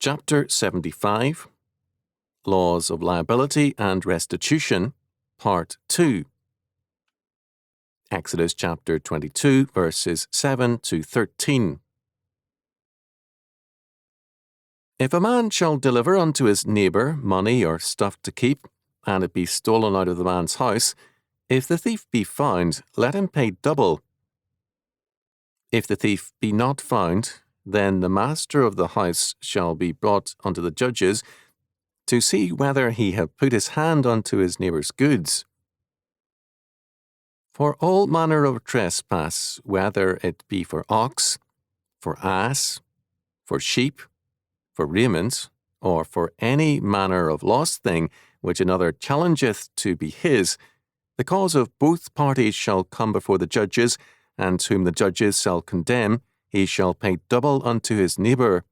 Chapter 75, Laws of Liability and Restitution, Part 2. Exodus chapter 22, verses 7 to 13. If a man shall deliver unto his neighbour money or stuff to keep, and it be stolen out of the man's house, if the thief be found, let him pay double. If the thief be not found, then the master of the house shall be brought unto the judges, to see whether he have put his hand unto his neighbour's goods. For all manner of trespass, whether it be for ox, for ass, for sheep, for raiment, or for any manner of lost thing which another challengeth to be his, the cause of both parties shall come before the judges, and whom the judges shall condemn, he shall pay double unto his neighbour.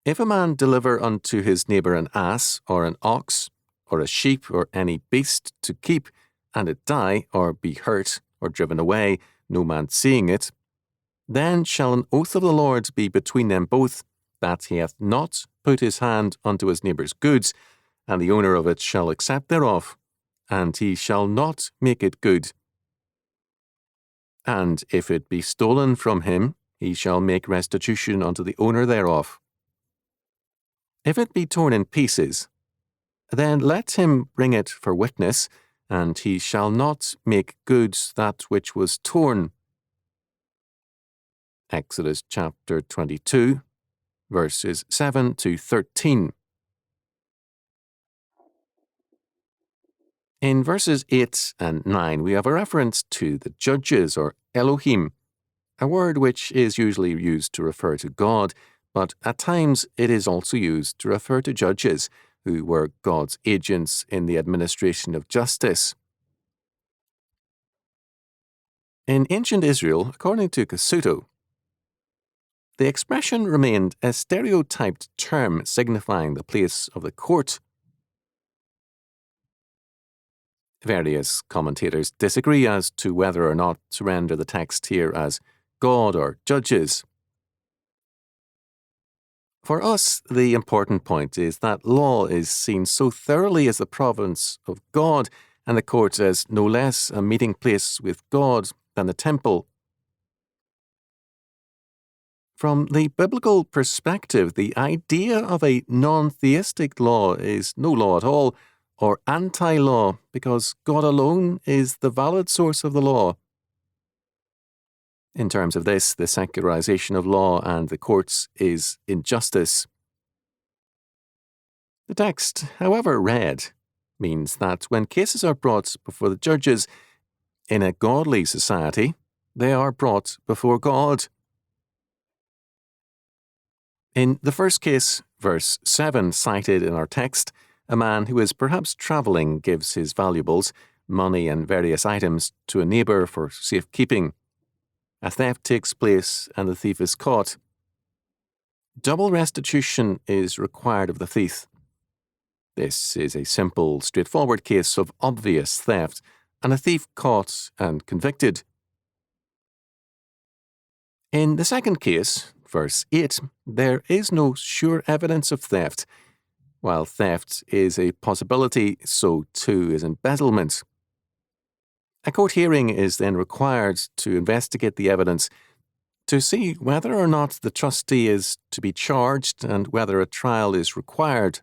If a man deliver unto his neighbour an ass, or an ox, or a sheep, or any beast to keep, and it die, or be hurt, or driven away, no man seeing it, then shall an oath of the Lord be between them both, that he hath not put his hand unto his neighbour's goods, and the owner of it shall accept thereof, and he shall not make it good. And if it be stolen from him, he shall make restitution unto the owner thereof. If it be torn in pieces, then let him bring it for witness, and he shall not make good that which was torn. Exodus chapter 22, verses 7 to 13. In verses 8 and 9, we have a reference to the judges, or Elohim, a word which is usually used to refer to God, but at times it is also used to refer to judges, who were God's agents in the administration of justice. In ancient Israel, according to Chalcedon, the expression remained a stereotyped term signifying the place of the court. Various commentators disagree as to whether or not to render the text here as God or judges. For us, the important point is that law is seen so thoroughly as the province of God, and the court as no less a meeting place with God than the temple. From the biblical perspective, the idea of a non-theistic law is no law at all, or anti-law, because God alone is the valid source of the law. In terms of this, the secularization of law and the courts is injustice. The text, however read, means that when cases are brought before the judges in a godly society, they are brought before God. In the first case, verse 7 cited in our text, a man who is perhaps travelling gives his valuables, money and various items, to a neighbour for safekeeping. A theft takes place and the thief is caught. Double restitution is required of the thief. This is a simple, straightforward case of obvious theft, and a thief caught and convicted. In the second case, verse 8, there is no sure evidence of theft. While theft is a possibility, so too is embezzlement. A court hearing is then required to investigate the evidence to see whether or not the trustee is to be charged and whether a trial is required.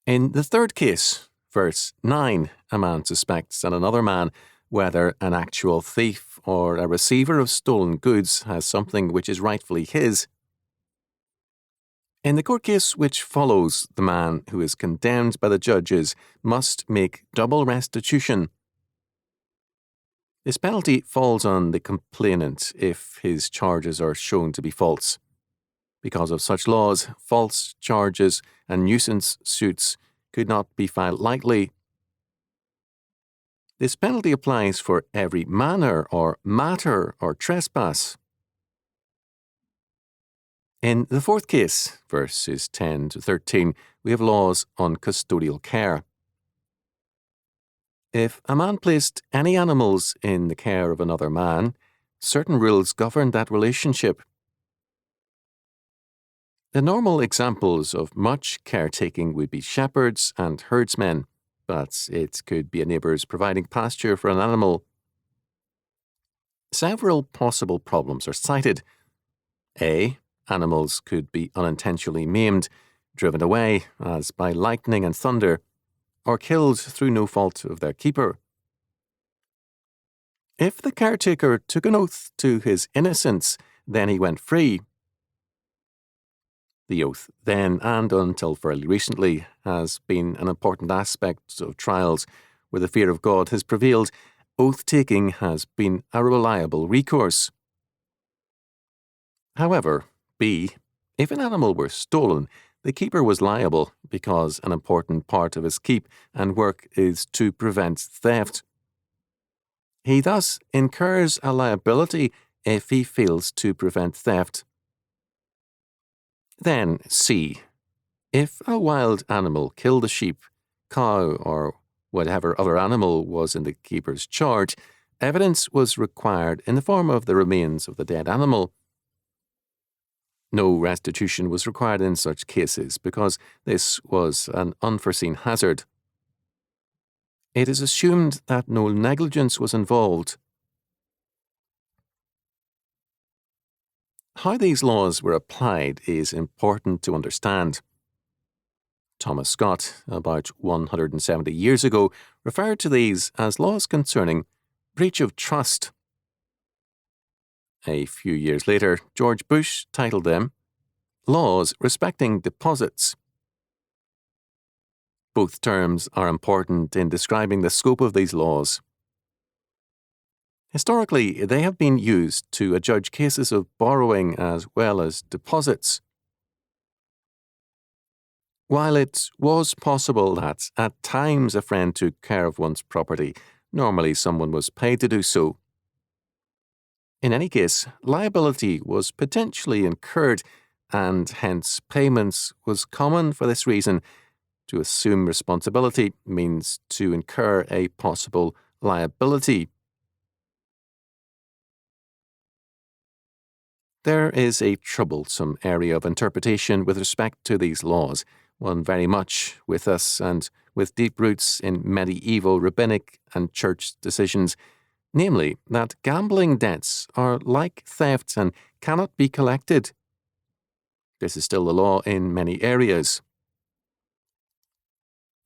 In the third case, verse 9, a man suspects that another man, whether an actual thief or a receiver of stolen goods, has something which is rightfully his. In the court case which follows, the man who is condemned by the judges must make double restitution. This penalty falls on the complainant if his charges are shown to be false. Because of such laws, false charges and nuisance suits could not be filed lightly. This penalty applies for every manner or matter or trespass. In the fourth case, verses 10 to 13, we have laws on custodial care. If a man placed any animals in the care of another man, certain rules govern that relationship. The normal examples of much caretaking would be shepherds and herdsmen, but it could be a neighbour's providing pasture for an animal. Several possible problems are cited. A. Animals could be unintentionally maimed, driven away, as by lightning and thunder, or killed through no fault of their keeper. If the caretaker took an oath to his innocence, then he went free. The oath then, and until fairly recently, has been an important aspect of trials where the fear of God has prevailed. Oath-taking has been a reliable recourse. However, B. If an animal were stolen, the keeper was liable because an important part of his keep and work is to prevent theft. He thus incurs a liability if he fails to prevent theft. Then C. If a wild animal killed a sheep, cow, or whatever other animal was in the keeper's charge, evidence was required in the form of the remains of the dead animal. No restitution was required in such cases because this was an unforeseen hazard. It is assumed that no negligence was involved. How these laws were applied is important to understand. Thomas Scott, about 170 years ago, referred to these as laws concerning breach of trust. A few years later, George Bush titled them Laws Respecting Deposits. Both terms are important in describing the scope of these laws. Historically, they have been used to adjudge cases of borrowing as well as deposits. While it was possible that at times a friend took care of one's property, normally someone was paid to do so. In any case, liability was potentially incurred, and hence payments was common for this reason. To assume responsibility means to incur a possible liability. There is a troublesome area of interpretation with respect to these laws, one very much with us and with deep roots in medieval rabbinic and church decisions, namely that gambling debts are like theft and cannot be collected. This is still the law in many areas.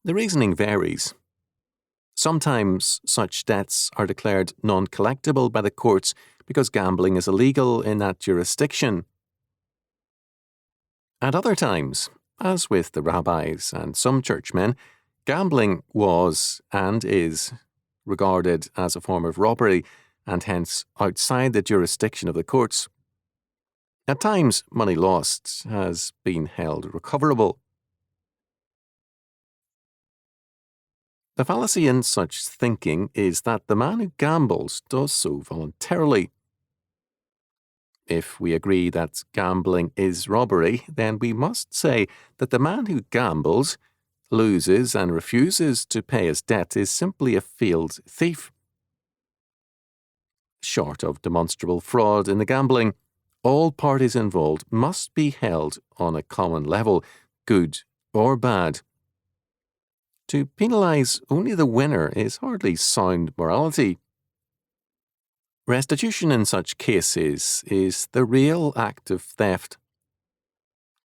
The reasoning varies. Sometimes such debts are declared non-collectible by the courts because gambling is illegal in that jurisdiction. At other times, as with the rabbis and some churchmen, gambling was and is regarded as a form of robbery and hence outside the jurisdiction of the courts. At times, money lost has been held recoverable. The fallacy in such thinking is that the man who gambles does so voluntarily. If we agree that gambling is robbery, then we must say that the man who gambles, loses and refuses to pay his debt is simply a failed thief. Short of demonstrable fraud in the gambling, all parties involved must be held on a common level, good or bad. To penalise only the winner is hardly sound morality. Restitution in such cases is the real act of theft.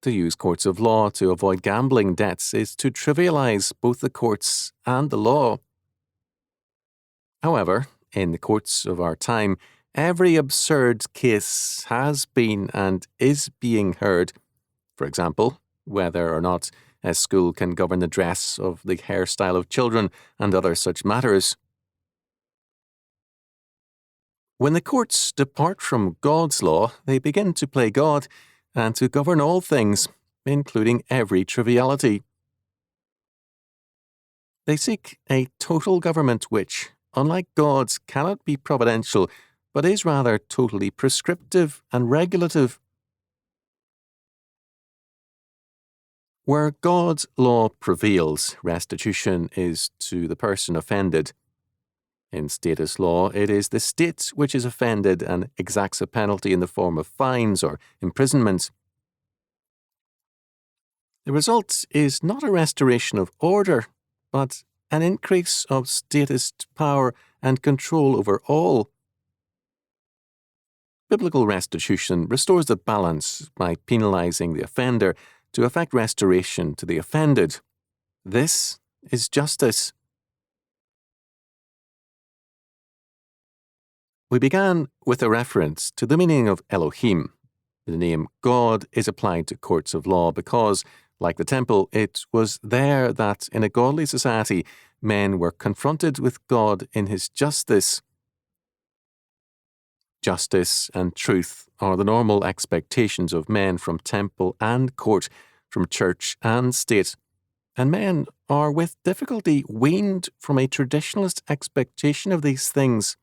To use courts of law to avoid gambling debts is to trivialise both the courts and the law. However, in the courts of our time, every absurd case has been and is being heard. For example, whether or not a school can govern the dress of the hairstyle of children and other such matters. When the courts depart from God's law, they begin to play God and to govern all things, including every triviality. They seek a total government which, unlike God's, cannot be providential, but is rather totally prescriptive and regulative. Where God's law prevails, restitution is to the person offended. In status law, it is the state which is offended and exacts a penalty in the form of fines or imprisonment. The result is not a restoration of order, but an increase of statist power and control over all. Biblical restitution restores the balance by penalizing the offender to effect restoration to the offended. This is justice. We began with a reference to the meaning of Elohim. The name God is applied to courts of law because, like the temple, it was there that, in a godly society, men were confronted with God in his justice. Justice and truth are the normal expectations of men from temple and court, from church and state, and men are with difficulty weaned from a traditionalist expectation of these things.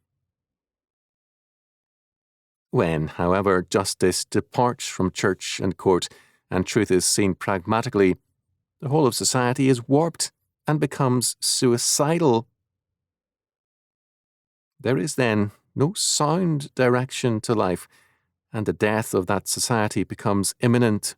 When, however, justice departs from church and court, and truth is seen pragmatically, the whole of society is warped and becomes suicidal. There is then no sound direction to life, and the death of that society becomes imminent.